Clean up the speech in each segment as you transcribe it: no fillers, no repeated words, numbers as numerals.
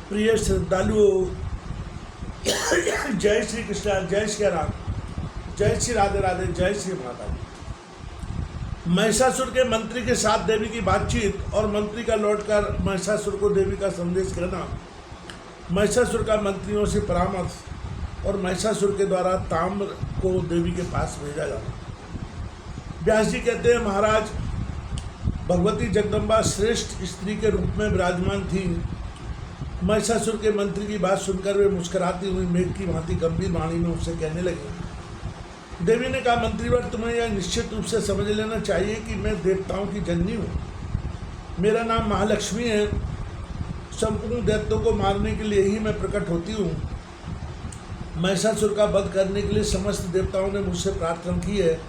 प्रिय श्रद्धालुओं, जय श्री कृष्णा, जय श्री राम, जय श्री राधे राधे, जय श्री माता। महिषासुर के मंत्री के साथ देवी की बातचीत और मंत्री का लौटकर महिषासुर को देवी का संदेश कहना, महिषासुर का मंत्रियों से परामर्श और महिषासुर के द्वारा ताम्र को देवी के पास भेजा जाना। व्यास जी कहते हैं, महाराज, भगवती जगदम्बा श्रेष्ठ स्त्री के रूप में विराजमान थी। महिषासुर के मंत्री की बात सुनकर वे मुस्कुराती हुई मेघ की भांति गंभीर वाणी में उससे कहने लगी। देवी ने कहा, मंत्रीवर, तुम्हें यह निश्चित रूप से समझ लेना चाहिए कि मैं देवताओं की जननी हूँ। मेरा नाम महालक्ष्मी है। संपूर्ण दैत्यों को मारने के लिए ही मैं प्रकट होती हूँ। महिषासुर का वध करने के लिए समस्त देवताओं ने मुझसे प्रार्थना की है।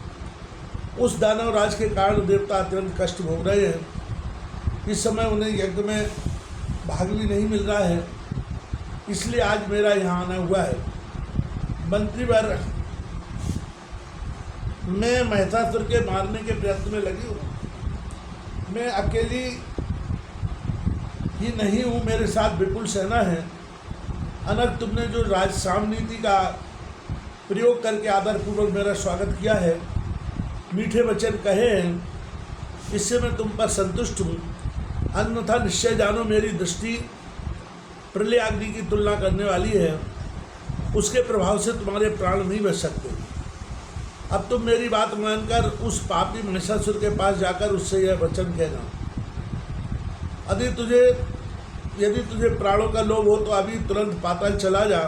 उस दानव राज के कारण देवता अत्यंत कष्ट भोग रहे हैं। इस समय उन्हें यज्ञ में भाग भी नहीं मिल रहा है, इसलिए आज मेरा यहाँ आना हुआ है। मंत्रीवर, मैं महिषासुर के मारने के प्रयत्न में लगी हूँ। मैं अकेली ही नहीं हूँ, मेरे साथ विपुल सेना है। अनक, तुमने जो राजसाम नीति का प्रयोग करके आदरपूर्वक मेरा स्वागत किया है, मीठे वचन कहे हैं, इससे मैं तुम पर संतुष्ट हूँ। अन्यथा निश्चय जानो, मेरी दृष्टि प्रलयाग्नि की तुलना करने वाली है। उसके प्रभाव से तुम्हारे प्राण नहीं बच सकते। अब तुम मेरी बात मानकर उस पापी महिषासुर के पास जाकर उससे यह वचन कहना। यदि तुझे प्राणों का लोभ हो तो अभी तुरंत पाताल चला जा।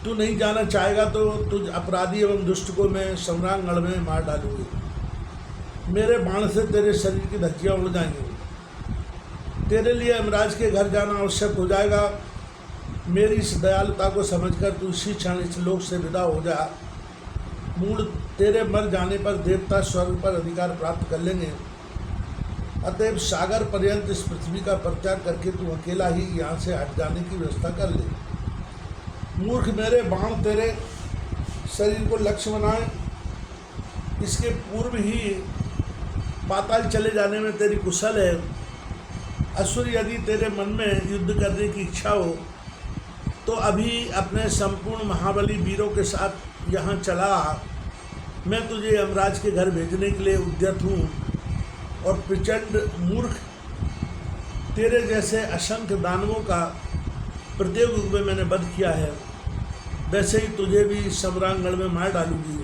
तू नहीं जाना चाहेगा तो तुझ अपराधी एवं दुष्ट को मैं सम्रांगण में मार डालूंगी। मेरे बाण से तेरे शरीर की धज्जियाँ उड़ जाएंगी। तेरे लिए यमराज के घर जाना आवश्यक हो जाएगा। मेरी इस दयालुता को समझकर तू इसी क्षण इस लोक से विदा हो जा। मूल तेरे मर जाने पर देवता स्वर्ग पर अधिकार प्राप्त कर लेंगे। अतएव सागर पर्यंत इस पृथ्वी का परित्याग करके तू अकेला ही यहाँ से हट जाने की व्यवस्था कर ले। मूर्ख, मेरे बाण तेरे शरीर को लक्ष्य बनाए। इसके पूर्व ही पाताल चले जाने में तेरी कुशल है। असुर, यदि तेरे मन में युद्ध करने की इच्छा हो तो अभी अपने संपूर्ण महाबली वीरों के साथ यहाँ चला। मैं तुझे यमराज के घर भेजने के लिए उद्यत हूँ। और प्रचंड मूर्ख, तेरे जैसे असंख्य दानवों का प्रत्येक युग में मैंने वध किया है, वैसे ही तुझे भी सम्रांगण में मार डालूंगी।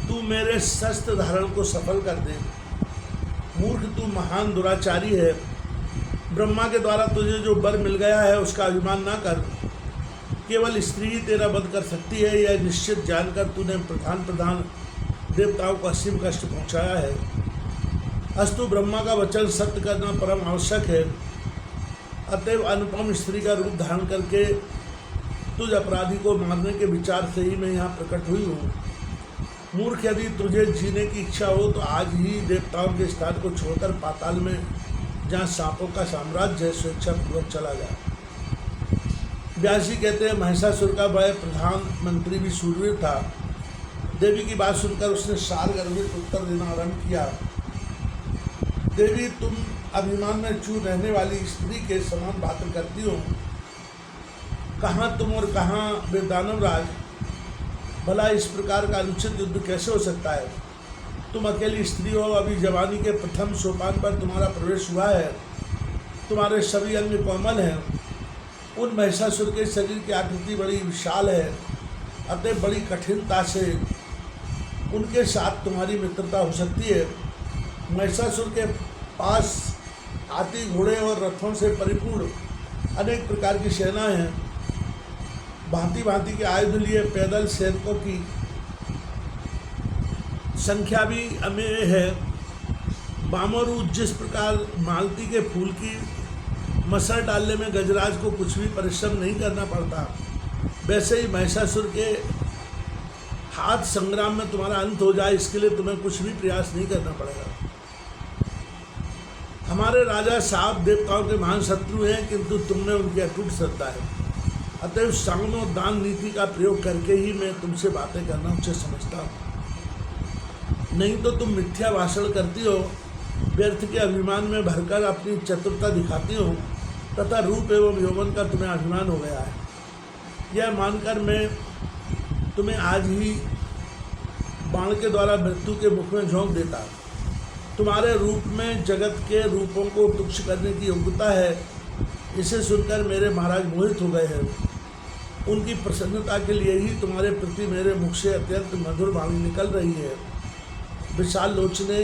तू मेरे शस्त्र धारण को सफल कर दे। मूर्ख, तू महान दुराचारी है। ब्रह्मा के द्वारा तुझे जो वर मिल गया है उसका अभिमान ना कर। केवल स्त्री ही तेरा वध कर सकती है, यह निश्चित जानकर तूने प्रधान देवताओं को असीम कष्ट पहुंचाया है। अस्तु, ब्रह्मा का वचन सत्य करना परम आवश्यक है। अतएव अनुपम स्त्री का रूप धारण करके तुझ अपराधी को मारने के विचार से ही मैं यहाँ प्रकट हुई हूँ। मूर्ख, यदि तुझे जीने की इच्छा हो तो आज ही देवताओं के स्थान को छोड़कर पाताल में, जहाँ सांपों का साम्राज्य है, स्वेच्छापूर्वक चला जाए। व्यास जी कहते हैं, महिषासुर का वह प्रधानमंत्री भी शूरवीर था। देवी की बात सुनकर उसने सारगर्भित उत्तर देना आरंभ किया। देवी, तुम अभिमान में चूर रहने वाली स्त्री के समान बातें करती हो। कहाँ तुम और कहाँ वे दानवराज। भला इस प्रकार का अनुचित युद्ध कैसे हो सकता है? तुम अकेली स्त्री हो, अभी जवानी के प्रथम सोपान पर तुम्हारा प्रवेश हुआ है। तुम्हारे सभी अंग कोमल हैं। उन महिषासुर के शरीर की आकृति बड़ी विशाल है। अतः बड़ी कठिनता से उनके साथ तुम्हारी मित्रता हो सकती है। महिषासुर के पास हाथी, घोड़े और रथों से परिपूर्ण अनेक प्रकार की सेना है। भांति भांति के आयुध लिए पैदल सैनिकों की संख्या भी अमेय है। बामरू, जिस प्रकार मालती के फूल की मसर डालने में गजराज को कुछ भी परिश्रम नहीं करना पड़ता, वैसे ही महिषासुर के हाथ संग्राम में तुम्हारा अंत हो जाए, इसके लिए तुम्हें कुछ भी प्रयास नहीं करना पड़ेगा। हमारे राजा साहब देवताओं के महान शत्रु हैं, किंतु तुमने उनकी अटूट श्रद्धा है। अतएव सामनो दान नीति का प्रयोग करके ही मैं तुमसे बातें करना उचित समझता हूँ। नहीं तो तुम मिथ्या भाषण करती हो, व्यर्थ के अभिमान में भरकर अपनी चतुरता दिखाती हो। तथा रूप एवं यौवन का तुम्हें अभिमान हो गया है। यह मानकर मैं तुम्हें आज ही बाण के द्वारा मृत्यु के मुख में झोंक देता। तुम्हारे रूप में जगत के रूपों को तुच्छ करने की योग्यता है, इसे सुनकर मेरे महाराज मोहित हो गए हैं। उनकी प्रसन्नता के लिए ही तुम्हारे प्रति मेरे मुख से अत्यंत मधुर वाणी निकल रही है। विशाल लोचने,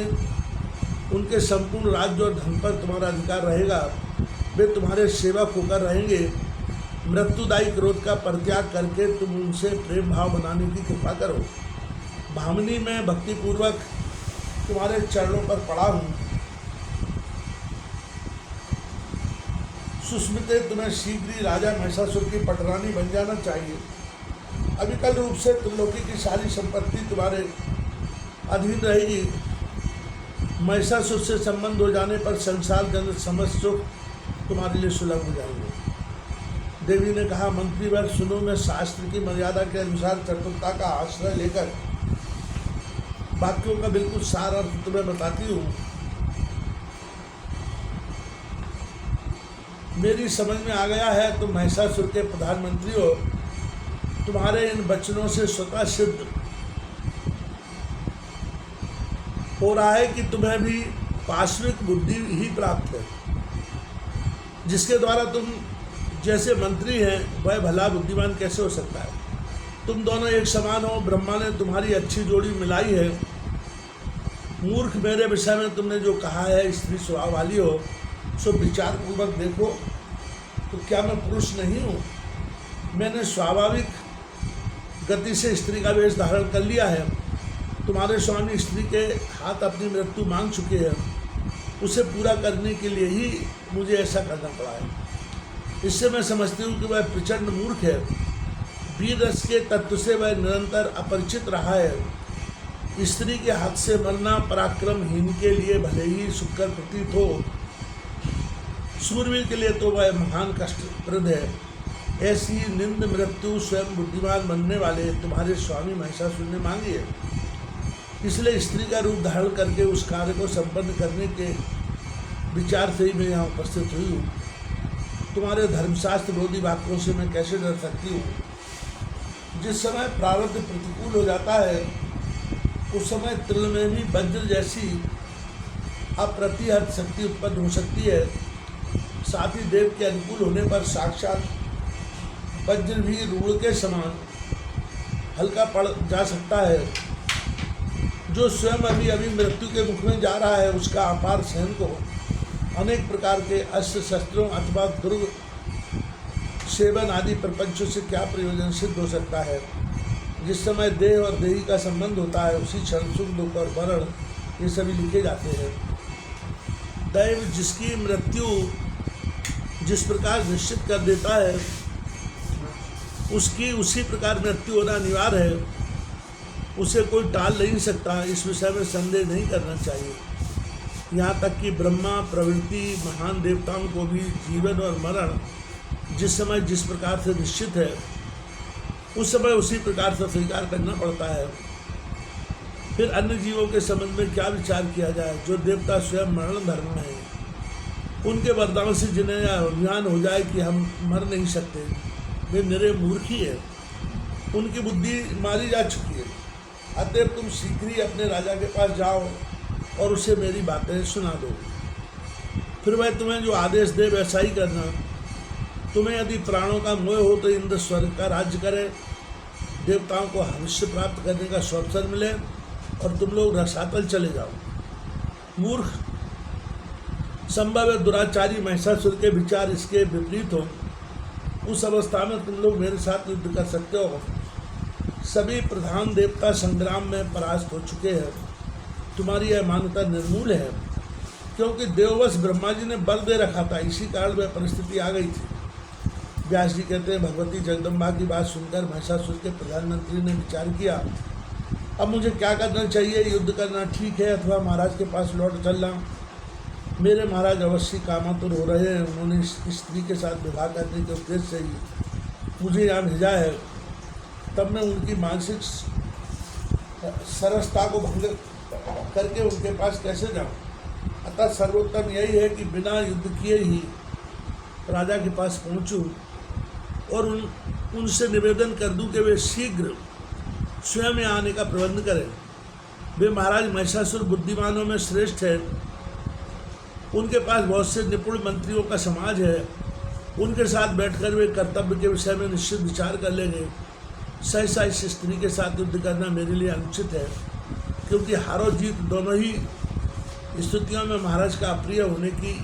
उनके संपूर्ण राज्य और धन पर तुम्हारा अधिकार रहेगा। वे तुम्हारे सेवक होकर रहेंगे। मृत्युदायी क्रोध का परित्याग करके तुम उनसे प्रेम भाव बनाने की कृपा करो। भामिनी मैं भक्तिपूर्वक तुम्हारे चरणों पर पड़ा हूँ। सुस्मिते, तुम्हें शीघ्र ही राजा महिषासुर की पटरानी बन जाना चाहिए। अविकल रूप से त्रिलोकी की सारी संपत्ति तुम्हारे अधीन रहेगी। महिषासुर से संबंध हो जाने पर संसार जन समस्त सुख तुम्हारे लिए सुलभ हो जाएंगे। देवी ने कहा, मंत्रीवर सुनो, मैं शास्त्र की मर्यादा के अनुसार चतुरता का आश्रय लेकर वाक्यों का बिल्कुल सार अर्थ तुम्हें बताती हूँ। मेरी समझ में आ गया है तुम महिषासुर के प्रधानमंत्री हो। तुम्हारे इन वचनों से स्वतः सिद्ध हो रहा है कि तुम्हें भी पार्श्विक बुद्धि ही प्राप्त है, जिसके द्वारा तुम जैसे मंत्री हैं वह भला बुद्धिमान कैसे हो सकता है। तुम दोनों एक समान हो। ब्रह्मा ने तुम्हारी अच्छी जोड़ी मिलाई है। मूर्ख, मेरे विषय में तुमने जो कहा है स्त्री स्वभाव वाली हो, सो विचार पूर्वक देखो तो क्या मैं पुरुष नहीं हूँ? मैंने स्वाभाविक गति से स्त्री का वेश धारण कर लिया है। तुम्हारे स्वामी स्त्री के हाथ अपनी मृत्यु मांग चुके हैं। उसे पूरा करने के लिए ही मुझे ऐसा करना पड़ा है। इससे मैं समझती हूँ कि वह प्रचंड मूर्ख है। वीर रस के तत्व से वह निरंतर अपरिचित रहा है। स्त्री के हाथ से मरना पराक्रमहीन के लिए भले ही सुखकर प्रतीत हो, सूरवीर के लिए तो वह महान कष्टप्रद है। ऐसी निंद मृत्यु स्वयं बुद्धिमान बनने वाले तुम्हारे स्वामी महिषासुर ने मांगी है। इसलिए स्त्री का रूप धारण करके उस कार्य को संपन्न करने के विचार से ही मैं यहाँ उपस्थित हुई हूँ। तुम्हारे धर्मशास्त्र विरोधी वाक्यों से मैं कैसे डर सकती हूँ? जिस समय प्रारब्ध प्रतिकूल हो जाता है उस समय तृण में भी वज्र जैसी अप्रतिहत शक्ति उत्पन्न हो सकती है। साथ ही देव के अनुकूल होने पर साक्षात वज्र भी रूढ़ के समान हल्का पड़ जा सकता है। जो स्वयं अभी मृत्यु के मुख में जा रहा है उसका अपार सहन को अनेक प्रकार के अस्त्र शस्त्रों अथवा दुर्ग सेवन आदि प्रपंचों से क्या प्रयोजन सिद्ध हो सकता है। जिस समय देह और देही का संबंध होता है उसी क्षण सुख दुख और मरण ये सभी लिखे जाते हैं। दैव जिसकी मृत्यु जिस प्रकार निश्चित कर देता है उसकी उसी प्रकार मृत्यु होना अनिवार्य है। उसे कोई टाल नहीं सकता। इस विषय में संदेह नहीं करना चाहिए। यहाँ तक कि ब्रह्मा प्रवृत्ति महान देवताओं को भी जीवन और मरण जिस समय जिस प्रकार से निश्चित है उस समय उसी प्रकार से स्वीकार करना पड़ता है। फिर अन्य जीवों के संबंध में क्या विचार किया जाए? जो देवता स्वयं मरण धर्म में है, उनके वरदान से जिन्हें यह अभिमान हो जाए कि हम मर नहीं सकते, वे निरे मूर्ख ही है। उनकी बुद्धि मारी जा चुकी है। अतएव तुम शीघ्र ही अपने राजा के पास जाओ और उसे मेरी बातें सुना दो। फिर वह तुम्हें जो आदेश दे वैसा ही करना। तुम्हें यदि प्राणों का मोह हो तो इंद्र स्वर्ग का राज्य करे, देवताओं को भविष्य प्राप्त करने का अवसर मिले और तुम लोग रसातल चले जाओ। मूर्ख, संभव है दुराचारी महिषासुर के विचार इसके विपरीत हो। उस अवस्था में तुम लोग मेरे साथ युद्ध कर सकते हो। सभी प्रधान देवता संग्राम में परास्त हो चुके हैं। तुम्हारी यह मान्यता निर्मूल है, क्योंकि देववश ब्रह्मा जी ने बल दे रखा था, इसी कारण वह परिस्थिति आ गई थी। व्यास जी कहते हैं, भगवती जगदम्बा की बात सुनकर महिषासुर के प्रधानमंत्री ने विचार किया, अब मुझे क्या करना चाहिए? युद्ध करना ठीक है अथवा महाराज के पास लौट चलना? मेरे महाराज अवश्य कामातुर हो रहे हैं। उन्होंने इस स्त्री के साथ विवाह करने के उद्देश्य से ही मुझे यहाँ भेजा है। तब मैं उनकी मानसिक सरसता को भंग करके उनके पास कैसे जाऊँ? अतः सर्वोत्तम यही है कि बिना युद्ध किए ही राजा के पास पहुंचूं और उनसे निवेदन कर दूं कि वे शीघ्र स्वयं यहाँ आने का प्रबंध करें। वे महाराज महिषासुर बुद्धिमानों में श्रेष्ठ है, उनके पास बहुत से निपुण मंत्रियों का समाज है, उनके साथ बैठकर वे कर्तव्य के विषय में निश्चित विचार कर लेंगे। सहसा इस स्त्री के साथ युद्ध करना मेरे लिए अनुचित है, क्योंकि हारो जीत दोनों ही स्थितियों में महाराज का अप्रिय होने की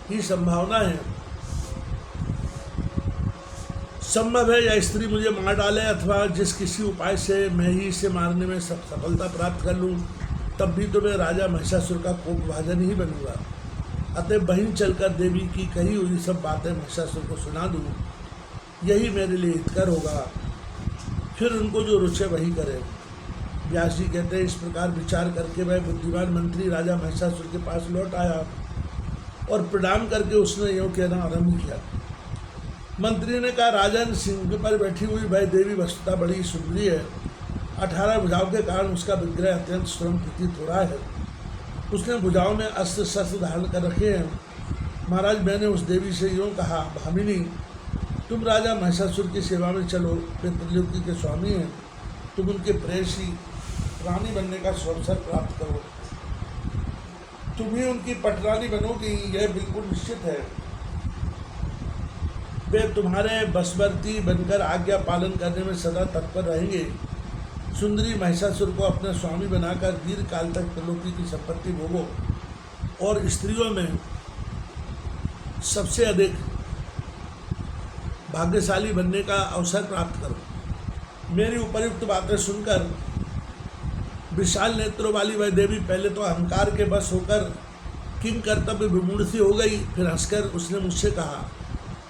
ही संभावना है। संभव है यह स्त्री मुझे मार डाले, अथवा जिस किसी उपाय से मैं ही इसे मारने में सफलता प्राप्त कर लूं, तब भी तो मैं राजा महिषासुर का कोपभाजन ही बनूंगा। अतः बहिन चलकर देवी की कही हुई सब बातें महिषासुर को सुना दूं, यही मेरे लिए हितकर होगा। फिर उनको जो रुचे वही करें। व्यास जी कहते हैं, इस प्रकार विचार करके वह बुद्धिमान मंत्री राजा महिषासुर के पास लौट आया और प्रणाम करके उसने यूँ कहना आरंभ किया। मंत्री ने कहा, राजन, सिंह पर बैठी हुई वह देवी वस्तुतः बड़ी सुंदरी है। 18 भुजाओं के कारण उसका विग्रह अत्यंत सुरम प्रतीत हो रहा है। उसने भुजाओं में अस्त्र शस्त्र धारण कर रखे हैं। महाराज, मैंने उस देवी से यूँ कहा, भामिनी, तुम राजा महिषासुर की सेवा में चलो, वे त्रिलोकी के स्वामी हैं, तुम उनके प्रेयसी रानी बनने का अवसर प्राप्त करो। तुम ही उनकी पटरानी बनोगी, यह बिल्कुल निश्चित है। वे तुम्हारे बसवर्ती बनकर आज्ञा पालन करने में सदा तत्पर रहेंगे। सुंदरी महिषासुर को अपना स्वामी बनाकर दीर्घ काल तक त्रिलोकी की संपत्ति भोगो और स्त्रियों में सबसे अधिक भाग्यशाली बनने का अवसर प्राप्त करो। मेरी उपयुक्त बातें सुनकर विशाल नेत्रों वाली वह देवी पहले तो अहंकार के बस होकर किंग कर्तव्य विमूढ़ सी हो गई। फिर हंसकर उसने मुझसे कहा,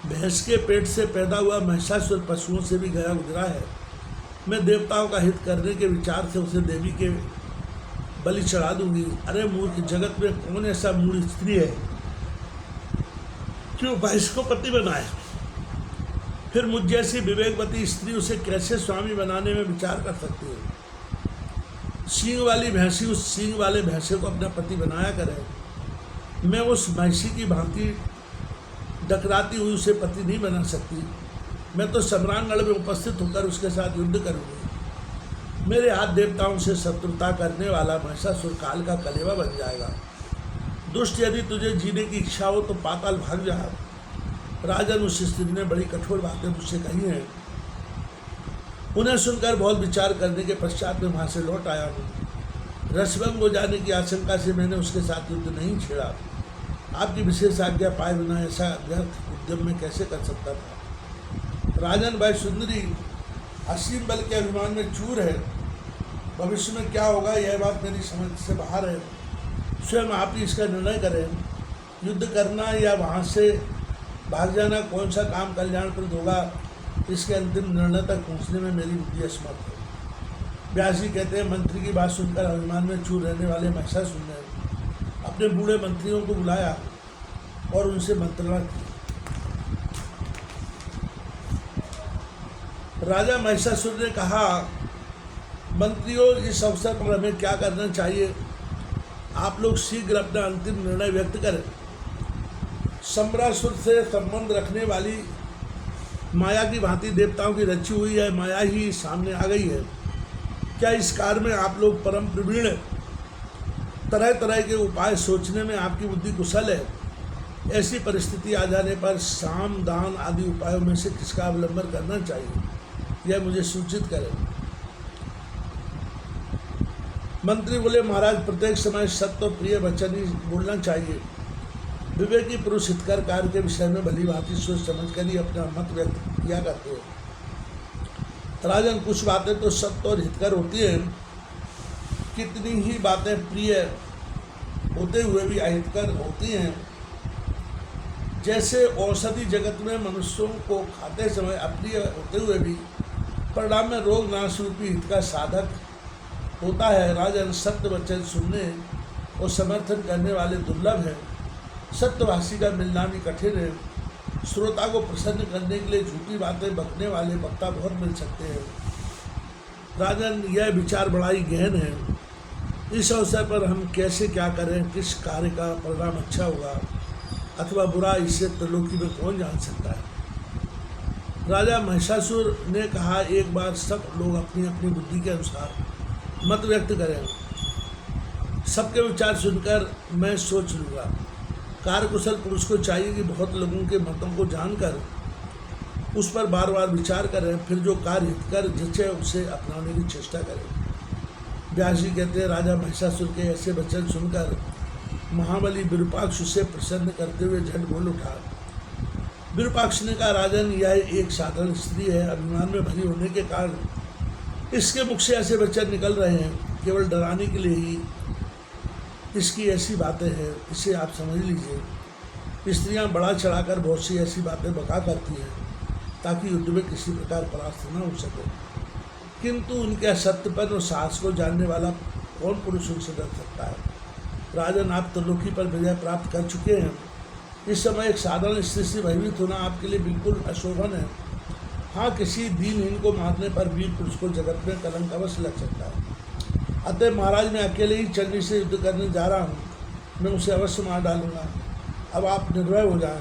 भैंस के पेट से पैदा हुआ महिषासुर पशुओं से भी गया गुजरा है। मैं देवताओं का हित करने के विचार से उसे देवी के बलि चढ़ा दूंगी। अरे मूर्ख, जगत में कौन ऐसा मूढ़ स्त्री है जो भैंस को पति बनाए? फिर मुझ जैसी विवेकवती स्त्री उसे कैसे स्वामी बनाने में विचार कर सकती है? सींग वाली भैंसी उस सींग वाले भैंसे को अपना पति बनाया करे। मैं उस भैंसी की भांति डकराती हुई उसे पति नहीं बना सकती। मैं तो सम्रांगण में उपस्थित होकर उसके साथ युद्ध करूंगी। मेरे हाथ देवताओं से शत्रुता करने वाला महिषासुर काल का कलेवा बन जाएगा। दुष्ट, यदि तुझे जीने की इच्छा हो तो पाताल भाग जा। राजन, उस स्त्री ने बड़ी कठोर बातें मुझसे कही हैं। उन्हें सुनकर बहुत विचार करने के पश्चात मैं वहाँ से लौट आया हूँ। रसभंग हो जाने की आशंका से मैंने उसके साथ युद्ध नहीं छेड़ा। आपकी विशेष आज्ञा पाए बिना ऐसा व्यर्थ उद्यम में कैसे कर सकता था? राजन, भाई सुंदरी असीम बल के अभिमान में चूर है। भविष्य में क्या होगा यह बात मेरी समझ से बाहर है। स्वयं आप ही इसका निर्णय करें। युद्ध करना या वहाँ से भाग जाना कौन सा काम कल्याणप्रद होगा, इसके अंतिम निर्णय तक पहुँचने में मेरी बुद्धि असमर्थ है। व्यास जी कहते हैं, मंत्री की बात सुनकर अभिमान में चूर रहने वाले महिषासुर ने अपने बूढ़े मंत्रियों को बुलाया और उनसे मंत्रणा की। राजा महिषासुर ने कहा, मंत्रियों, इस अवसर पर हमें क्या करना चाहिए? आप लोग शीघ्र अपना अंतिम निर्णय व्यक्त करें। सम्रासुर से संबंध रखने वाली माया की भांति देवताओं की रची हुई है माया ही सामने आ गई है। क्या इस कार्य में आप लोग परम प्रवीण हैं? तरह तरह के उपाय सोचने में आपकी बुद्धि कुशल है। ऐसी परिस्थिति आ जाने पर साम दान आदि उपायों में से किसका अवलंबन करना चाहिए, यह मुझे सूचित करें। मंत्री बोले, महाराज, प्रत्येक समय सत्य और प्रिय वचन ही बोलना चाहिए। विवेकी पुरुष हितकर कार्य के विषय में भली भांति सोच समझ कर ही अपना मत व्यक्त किया करते हैं। राजन, कुछ बातें तो सत्य और हितकर होती हैं, कितनी ही बातें प्रिय होते हुए भी अहितकर होती हैं। जैसे औषधि जगत में मनुष्यों को खाते समय अप्रिय होते हुए भी परिणाम में रोग नाश रूपी हित का साधक होता है। राजन, सत्य वचन सुनने और समर्थन करने वाले दुर्लभ हैं। सत्यभाषी का मिलना भी कठिन है। श्रोता को प्रसन्न करने के लिए झूठी बातें बकने वाले वक्ता बहुत मिल सकते हैं। राजन, यह विचार बड़ा ही गहन है। इस अवसर पर हम कैसे क्या करें, किस कार्य का परिणाम अच्छा होगा, अथवा बुरा इसे त्रिलोकी में कौन जान सकता है। राजा महिषासुर ने कहा, एक बार सब लोग अपनी अपनी बुद्धि के अनुसार मत व्यक्त करें। सबके विचार सुनकर मैं सोच लूँगा। कार्यकुशल पुरुष को चाहिए कि बहुत लोगों के मतों को जानकर उस पर बार बार विचार करें, फिर जो कार्य हितकर जचे उसे अपनाने की चेष्टा करें। व्यास जी कहते हैं, राजा महिषासुर के ऐसे वचन सुनकर महाबली विरूपाक्ष उसे प्रसन्न करते हुए झट बोल उठा। विरूपाक्ष ने कहा, राजन, यह एक साधारण स्त्री है। अभिमान में भरी होने के कारण इसके मुख से ऐसे वचन निकल रहे हैं। केवल डराने के लिए ही इसकी ऐसी बातें हैं, इसे आप समझ लीजिए। स्त्रियां बढ़ा चढ़ाकर बहुत सी ऐसी बातें बका करती हैं ताकि युद्ध में किसी प्रकार परास्त न हो सके, किंतु उनके असत्यपन और साहस को जानने वाला कौन पुरुष उनसे डर सकता है। राजन, आप त्रिलोकी पर विजय प्राप्त कर चुके हैं। इस समय एक साधारण स्त्री से भयभीत होना आपके लिए बिल्कुल अशोभन है। हाँ, किसी दीनहीन को मारने पर वीर पुरुष को जगत में कलंक अवश्य लग सकता है। अतः महाराज, मैं अकेले ही चंडी से युद्ध करने जा रहा हूँ। मैं उसे अवश्य मार डालूंगा। अब आप निर्भय हो जाएं।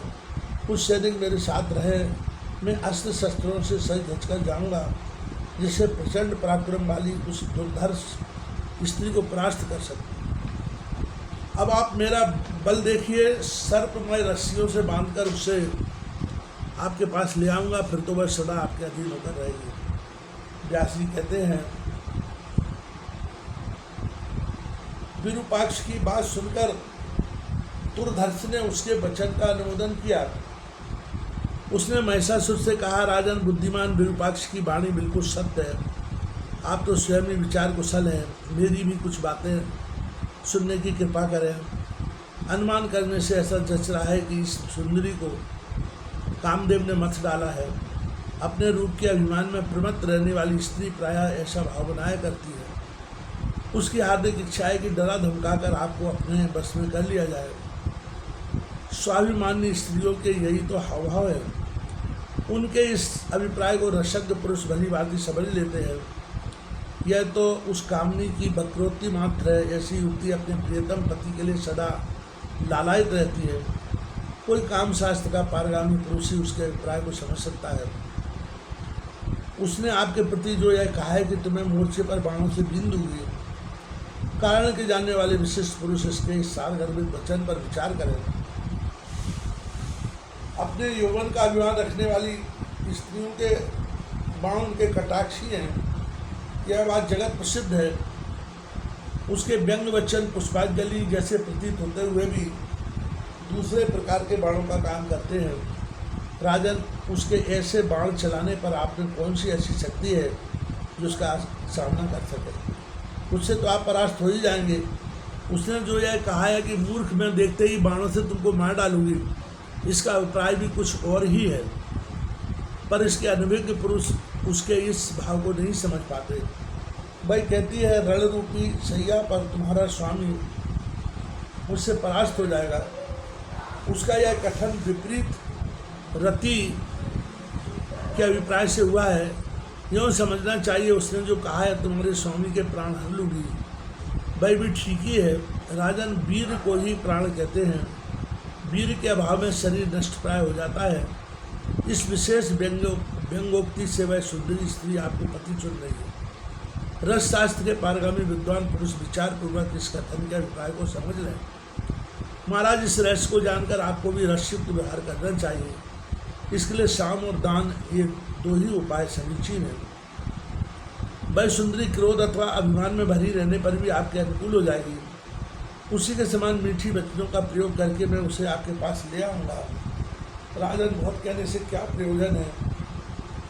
कुछ सैनिक मेरे साथ रहे। मैं अस्त्र शस्त्रों से सज धज कर जाऊँगा, जिससे प्रचंड पराक्रम वाली उस दुर्धर्ष स्त्री को परास्त कर सकूँ। अब आप मेरा बल देखिए। सर्पमय रस्सियों से बांधकर उसे आपके पास ले आऊँगा, फिर तो वह सदा आपके अधीन होकर रहेगी। व्यास जी कहते हैं, विरूपाक्ष की बात सुनकर दुर्धर्ष ने उसके वचन का अनुमोदन किया। उसने महिषासुर से कहा, राजन, बुद्धिमान विरूपाक्ष की वाणी बिल्कुल सत्य है। आप तो स्वयं ही विचार कुशल हैं। मेरी भी कुछ बातें सुनने की कृपा करें। अनुमान करने से ऐसा जच रहा है कि इस सुंदरी को कामदेव ने मथ डाला है। अपने रूप के अभिमान में प्रमत्त रहने वाली स्त्री प्रायः ऐसा भाव बनाया करती है। उसकी हार्दिक इच्छा है कि डरा धमकाकर आपको अपने बस में कर लिया जाए। स्वाभिमानी स्त्रियों के यही तो हावभाव है। उनके इस अभिप्राय को रसज्ञ पुरुष भली भांति समझ लेते हैं। यह तो उस कामनी की वक्रोक्ति मात्र है। ऐसी युक्ति अपने प्रियतम पति के लिए सदा लालायित रहती है। कोई काम शास्त्र का पारगामी पुरुष ही उसके अभिप्राय को समझ सकता है। उसने आपके प्रति जो यह कहा है कि तुम्हें मोर्चे पर बाणों से बीन दूंगी, कारण के जानने वाले विशिष्ट पुरुष इसके इस सारगर्भित वचन पर विचार करें। अपने यौवन का अभिमान रखने वाली स्त्रियों के बाण उनके कटाक्षी हैं, यह बात जगत प्रसिद्ध है। उसके व्यंग वचन पुष्पांजलि जैसे प्रतीत होते हुए भी दूसरे प्रकार के बाणों का काम करते हैं। राजन, उसके ऐसे बाण चलाने पर आप में कौन सी ऐसी शक्ति है जो उसका सामना कर सके? उससे तो आप परास्त हो ही जाएंगे। उसने जो यह कहा है कि मूर्ख, मैं देखते ही बाणों से तुमको मार डालूंगी, इसका अभिप्राय भी कुछ और ही है। पर इसके अनभिज्ञ पुरुष उसके इस भाव को नहीं समझ पाते। भाई कहती है, रण रूपी सैया पर तुम्हारा स्वामी मुझसे परास्त हो जाएगा। उसका यह कथन विपरीत रति के अभिप्राय से हुआ है। यूँ समझना चाहिए उसने जो कहा है, तुम्हारे स्वामी के प्राण हर लूँगी, भाई भी ठीक ही है। राजन, वीर को ही प्राण कहते हैं। वीर के अभाव में शरीर नष्ट प्राय हो जाता है। इस विशेष व्यंगोक्ति से वह सुंदरी स्त्री आपको पति चुन रही है। रस शास्त्र के पारगामी विद्वान पुरुष विचार पूर्वक इस कथन के अभिप्राय को समझ रहे हैं। महाराज, इस रहस्य को जानकर आपको भी रसयुक्त व्यवहार करना चाहिए। इसके लिए साम और दान, ये दो ही उपाय समीचीन है। वह सुंदरी क्रोध अथवा अभिमान में भरी रहने पर भी आपके अनुकूल हो जाएगी। उसी के समान मीठी वचनों का प्रयोग करके मैं उसे आपके पास ले आऊँगा। राजन, बहुत कहने से क्या प्रयोजन है?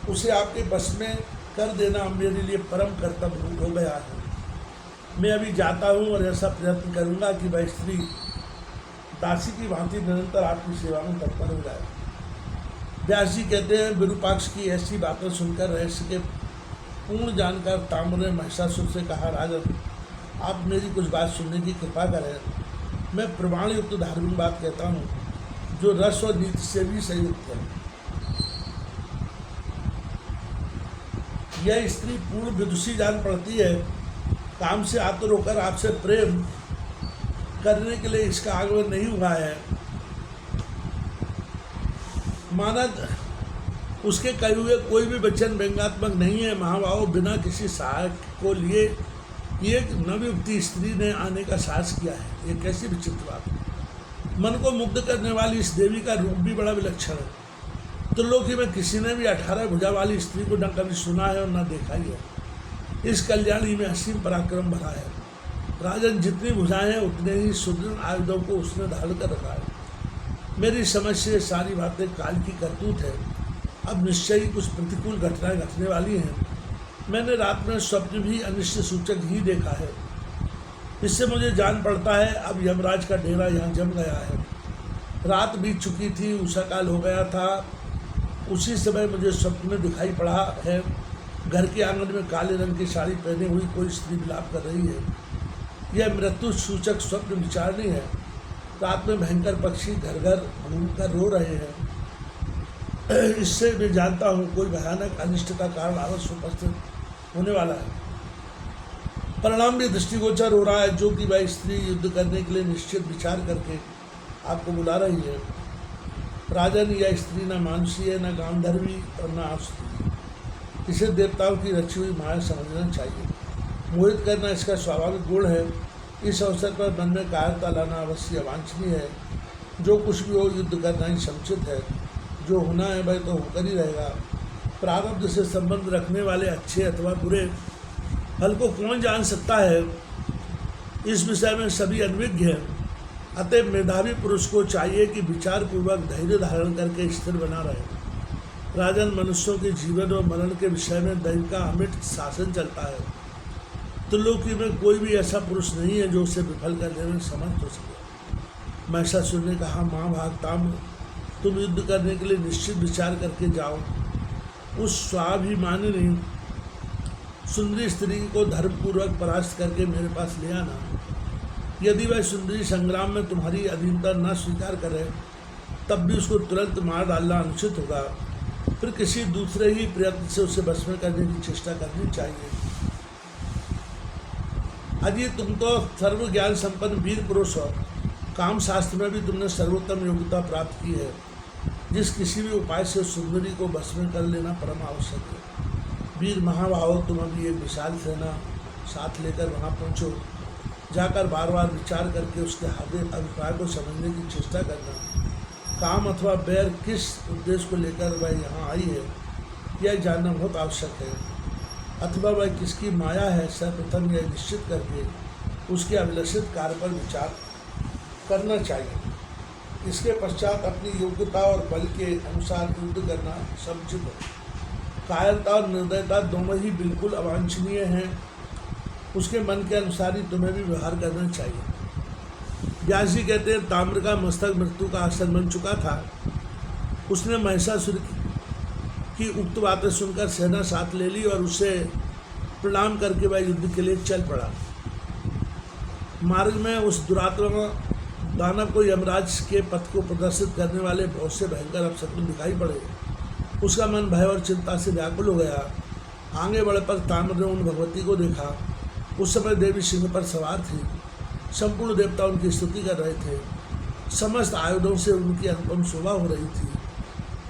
उसे आपके बस में कर देना मेरे लिए परम कर्तव्य हो गया है। मैं अभी जाता हूँ और ऐसा प्रयत्न करूँगा कि वह स्त्री दासी की भांति निरंतर आपकी सेवा में तत्पर हो जाए। व्यास जी कहते हैं, विरूपाक्ष की ऐसी बातें सुनकर रहस्य के पूर्ण जानकर ताम्र ने महिषासुर से कहा, राजन, आप मेरी कुछ बात सुनने की कृपा करें। मैं प्रमाण युक्त धार्मिक बात कहता हूँ जो रस और नीति से भी संयुक्त है। यह स्त्री पूर्ण विदुषी जान पड़ती है। काम से आतुर होकर आपसे प्रेम करने के लिए इसका आगमन नहीं हुआ है। माना उसके कहे हुए कोई भी वचन व्यंग्यात्मक नहीं है। महाभाव बिना किसी सहायक को लिए ये नवयुक्ति स्त्री ने आने का साहस किया है। ये कैसी विचित्र बात है। मन को मुग्ध करने वाली इस देवी का रूप भी बड़ा विलक्षण है। त्रिलोकी में किसी ने भी 18 भुजा वाली स्त्री को न कभी सुना है और न देखा ही है। इस कल्याणी में असीम पराक्रम भरा है। राजन, जितनी भुजाएं हैं उतने ही सुदृढ़ आयुधों को उसने ढाल कर रखा है। मेरी समझ से सारी बातें काल की करतूत है। अब निश्चय ही कुछ प्रतिकूल घटनाएं घटने वाली हैं। मैंने रात में स्वप्न भी अनिश्चित सूचक ही देखा है। इससे मुझे जान पड़ता है अब यमराज का डेरा यहाँ जम गया है। रात बीत चुकी थी, उषा काल हो गया था। उसी समय मुझे स्वप्न में दिखाई पड़ा है घर के आंगन में काले रंग की साड़ी पहने हुई कोई स्त्री विलाप कर रही है। यह मृत्यु सूचक स्वप्न विचारणी है। रात में भयंकर पक्षी घर घर घूमकर रो रहे हैं। इससे मैं जानता हूँ कोई भयानक अनिष्ट का कारण अवश्य उपस्थित होने वाला है। परिणाम भी दृष्टिगोचर हो रहा है, जो कि वह स्त्री युद्ध करने के लिए निश्चित विचार करके आपको बुला रही है। राजन, यह स्त्री न मानुषी है, न गांधर्वी और न आसुरी। इसे देवताओं की रची हुई माया समझना चाहिए। मोहित करना इसका स्वाभाविक गुण है। इस अवसर पर मन में कायरता लाना अवश्य अवांछनीय है। जो कुछ भी हो, युद्ध करना ही समुचित है। जो होना है वह तो होकर ही रहेगा। प्रारब्ध से संबंध रखने वाले अच्छे अथवा बुरे फल को कौन जान सकता है, इस विषय में सभी अनभिज्ञ हैं। अतः मेधावी पुरुष को चाहिए कि विचार पूर्वक धैर्य धारण करके स्थिर बना रहे। राजन, मनुष्यों के जीवन और मरण के विषय में दैव का अमिट शासन चलता है। त्रिलोकी में कोई भी ऐसा पुरुष नहीं है जो उसे विफल करने में समर्थ हो सके। महिषासुर ने कहा, माँ भागताम्र, तुम युद्ध करने के लिए निश्चित विचार करके जाओ। उस स्वाभिमानी सुंदरी स्त्री को धर्मपूर्वक परास्त करके मेरे पास ले आना। यदि वह सुंदरी संग्राम में तुम्हारी अधीनता न स्वीकार करे, तब भी उसको तुरंत मार डालना अनुचित होगा। फिर किसी दूसरे ही प्रयत्न से उसे बस में करने की चेष्टा करनी चाहिए। अजी, तुम तो सर्व ज्ञान संपन्न वीर पुरुष हो। काम शास्त्र में भी तुमने सर्वोत्तम योग्यता प्राप्त की है। जिस किसी भी उपाय से सुंदरी को बस में कर लेना परम आवश्यक है। वीर महाभाव, तुम अभी एक विशाल सेना साथ लेकर वहाँ पहुँचो। जाकर बार बार विचार करके उसके हार्दिक अभिप्राय को समझने की चेष्टा करना। काम अथवा बैर किस उद्देश्य को लेकर वह यहाँ आई है, यह जानना बहुत आवश्यक है। अथवा वह किसकी माया है, सर्वप्रथम यह निश्चित करके उसके अभिलषित कार्य पर विचार करना चाहिए। इसके पश्चात अपनी योग्यता और बल के अनुसार युद्ध करना समुचित है। कायरता और निर्दयता दोनों ही बिल्कुल अवांछनीय हैं। उसके मन के अनुसार ही तुम्हें भी व्यवहार करना चाहिए। व्यास जी कहते हैं, ताम्र का मस्तक मृत्यु का आसन बन चुका था। उसने महिषासुर की उक्त बातें सुनकर सेना साथ ले ली और उसे प्रणाम करके वह युद्ध के लिए चल पड़ा। मार्ग में उस दुरात्मा दानव को यमराज के पथ को प्रदर्शित करने वाले बहुत से भयंकर अपशकुन दिखाई पड़े। उसका मन भय और चिंता से व्याकुल हो गया। आगे बढ़ पर ताम्र ने उन भगवती को देखा। उस समय देवी सिंह पर सवार थी। संपूर्ण देवता उनकी स्तुति कर रहे थे। समस्त आयुधों से उनकी अनुपम शोभा हो रही थी।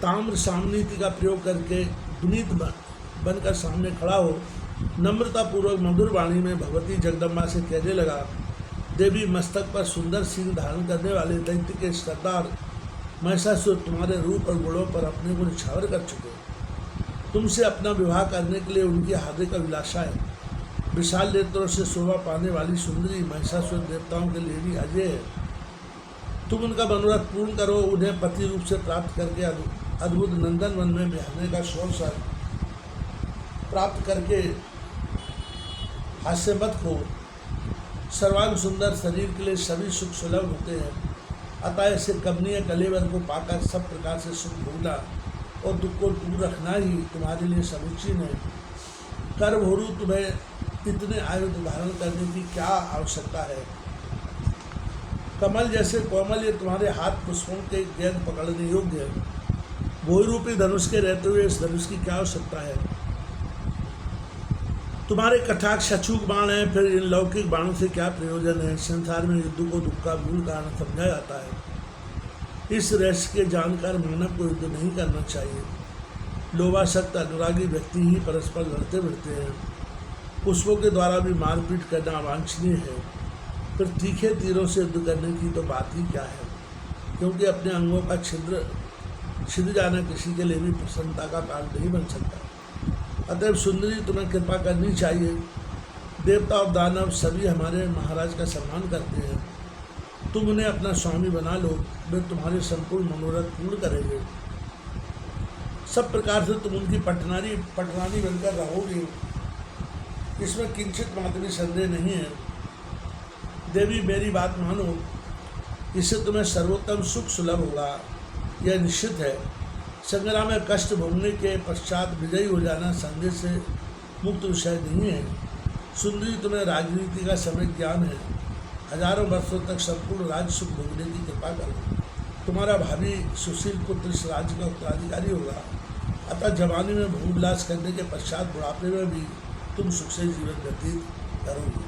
ताम्र सामनीति का प्रयोग करके विनीत बनकर सामने खड़ा हो नम्रतापूर्वक मधुर वाणी में भगवती जगदम्बा से कहने लगा, देवी, मस्तक पर सुंदर सिंह धारण करने वाले दैत्य के सरदार महिषासुर तुम्हारे रूप और गुणों पर अपने को निछावर कर चुके। तुमसे अपना विवाह करने के लिए उनकी हार्दिक अभिलाषा है। विशाल नेत्रों से शोभा पाने वाली सुंदरी महिषासुर देवताओं के लिए भी अजय है। तुम उनका मनोरथ पूर्ण करो। उन्हें पति रूप से प्राप्त करके अद्भुत नंदन वन में बिहारने का अवसर प्राप्त करके हास्य मत खो। सर्वांग सुंदर शरीर के लिए सभी सुख सुलभ होते हैं। अतः ऐसे कमनीय कलेवर को पाकर सब प्रकार से सुख भोगना और दुख को दूर रखना ही तुम्हारे लिए समुचित है। कर्मभोरु, तुम्हें इतने आयुध धारण करने की क्या आवश्यकता है। कमल जैसे कोमल ये तुम्हारे हाथ पुष्पों के गेंद पकड़ने योग्य है। भोई रूपी धनुष के रहते हुए इस धनुष की क्या आवश्यकता है। तुम्हारे कटाक्ष अचूक बाण हैं, फिर इन लौकिक बाणों से क्या प्रयोजन है। संसार में युद्ध को दुख का मूल कारण समझा जाता है। इस रहस्य के जानकर मानव को युद्ध नहीं करना चाहिए। लोभासक्त अनुरागी व्यक्ति ही परस्पर लड़ते भिड़ते हैं। पुष्पों के द्वारा भी मारपीट करना अवांछनीय है, फिर तीखे तीरों से युद्ध करने की तो बात ही क्या है, क्योंकि अपने अंगों का छिद जाना किसी के लिए भी प्रसन्नता का कारण नहीं बन सकता। अतएव सुंदरी, तुम्हें कृपा करनी चाहिए। देवता और दानव सभी हमारे महाराज का सम्मान करते हैं। तुम उन्हें अपना स्वामी बना लो, वे तुम्हारे संपूर्ण मनोरथ पूर्ण करेंगे। सब प्रकार से तुम उनकी पटरानी बनकर रहोगी, इसमें किंचित मात्र भी संदेह नहीं है। देवी, मेरी बात मानो, इससे तुम्हें सर्वोत्तम सुख सुलभ होगा, यह निश्चित है। संग्राम में कष्ट भोगने के पश्चात विजयी हो जाना संदेह से मुक्त विषय नहीं है। सुंदरी, तुम्हें राजनीति का समय ज्ञान है। हजारों वर्षों तक संपूर्ण राज्य सुख भोगने की कृपा करो। तुम्हारा भावी सुशील पुत्र इस राज्य का उत्तराधिकारी होगा। अतः जवानी में भोग विलास करने के पश्चात बुढ़ापे में भी तुम सुख से जीवन व्यतीत करोगे।